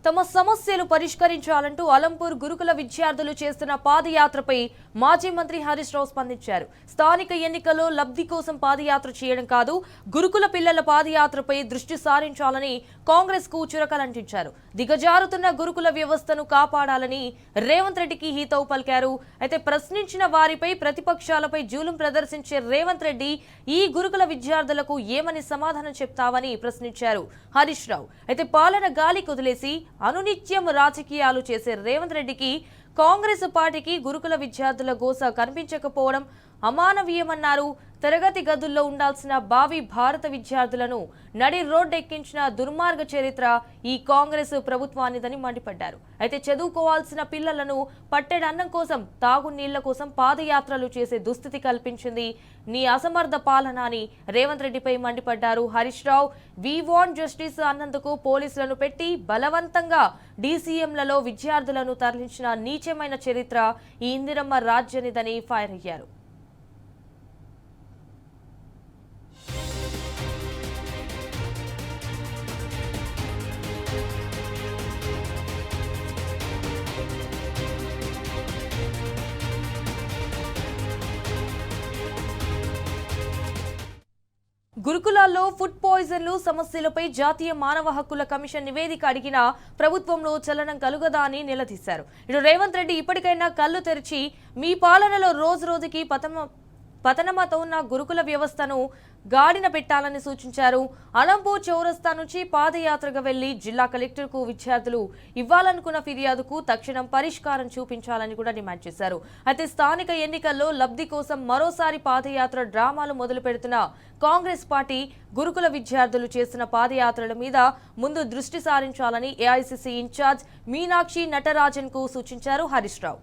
తమ సమస్యలు పరిష్కరించాలంటూ అలంపూర్ గురుకుల విద్యార్థులు చేస్తున్న పాదయాత్రపై మాజీ మంత్రి హరీష్ రావు స్పందించారు. స్థానిక ఎన్నికల్లో లబ్ధి కోసం పాదయాత్ర చేయడం కాదు, గురుకుల పిల్లల పాదయాత్రపై దృష్టి సారించాలని కాంగ్రెస్ కు చురకలంటించారు. దిగజారుతున్న గురుకుల వ్యవస్థను కాపాడాలని రేవంత్ రెడ్డికి హితవు పలికారు. అయితే ప్రశ్నించిన వారిపై ప్రతిపక్షాలపై జూలుం ప్రదర్శించే రేవంత్ రెడ్డి ఈ గురుకుల విద్యార్థులకు ఏమని సమాధానం చెప్తావని ప్రశ్నించారు హరీష్ రావు. అయితే పాలన గాలి కుదిలేసి అనునిత్యం రాజకీయాలు చేసే రేవంత్ రెడ్డికి కాంగ్రెస్ పార్టీకి గురుకుల విద్యార్థుల గోస కనిపించకపోవడం అమానవీయమన్నారు. తరగతి గదుల్లో ఉండాల్సిన భావి భారత విద్యార్థులను నడి రోడ్డెక్కించిన దుర్మార్గ చరిత్ర ఈ కాంగ్రెస్ ప్రభుత్వానిదని మండిపడ్డారు. అయితే చదువుకోవాల్సిన పిల్లలను పట్టెడన్నం కోసం, తాగునీళ్ల కోసం పాదయాత్రలు చేసే దుస్థితి కల్పించింది నీ అసమర్థ పాలన అని రేవంత్ రెడ్డిపై మండిపడ్డారు Harish Rao. We want justice అన్నందుకు పోలీసులను పెట్టి బలవంతంగా డీసీఎంలలో విద్యార్థులను తరలించిన నీచమైన చరిత్ర ఈ ఇందిరమ్మ రాజ్యనిదని ఫైర్ అయ్యారు. గురుకులాల్లో ఫుడ్ పాయిజన్లు సమస్యలపై జాతీయ మానవ హక్కుల కమిషన్ నివేదిక అడిగిన ప్రభుత్వంలో చలనం కలుగదా అని నిలదీశారు. ఇటు రేవంత్ రెడ్డి ఇప్పటికైనా కళ్ళు తెరిచి మీ పాలనలో రోజు రోజుకి పతనమవుతున్న గురుకుల వ్యవస్థను గాడిన పెట్టాలని సూచించారు. అలంపూర్ చౌరస్తా నుంచి పాదయాత్రగా వెళ్లి జిల్లా కలెక్టర్కు విద్యార్థులు ఇవ్వాలనుకున్న ఫిర్యాదుకు తక్షణం పరిష్కారం చూపించాలని కూడా డిమాండ్ చేశారు. అయితే స్థానిక ఎన్నికల్లో లబ్ధి కోసం మరోసారి పాదయాత్ర డ్రామాలు మొదలు పెడుతున్న కాంగ్రెస్ పార్టీ గురుకుల విద్యార్థులు చేస్తున్న పాదయాత్రల మీద ముందు దృష్టి సారించాలని ఏఐసీసీ ఇన్ఛార్జ్ మీనాక్షి నటరాజన్ కు సూచించారు హరీష్ రావు.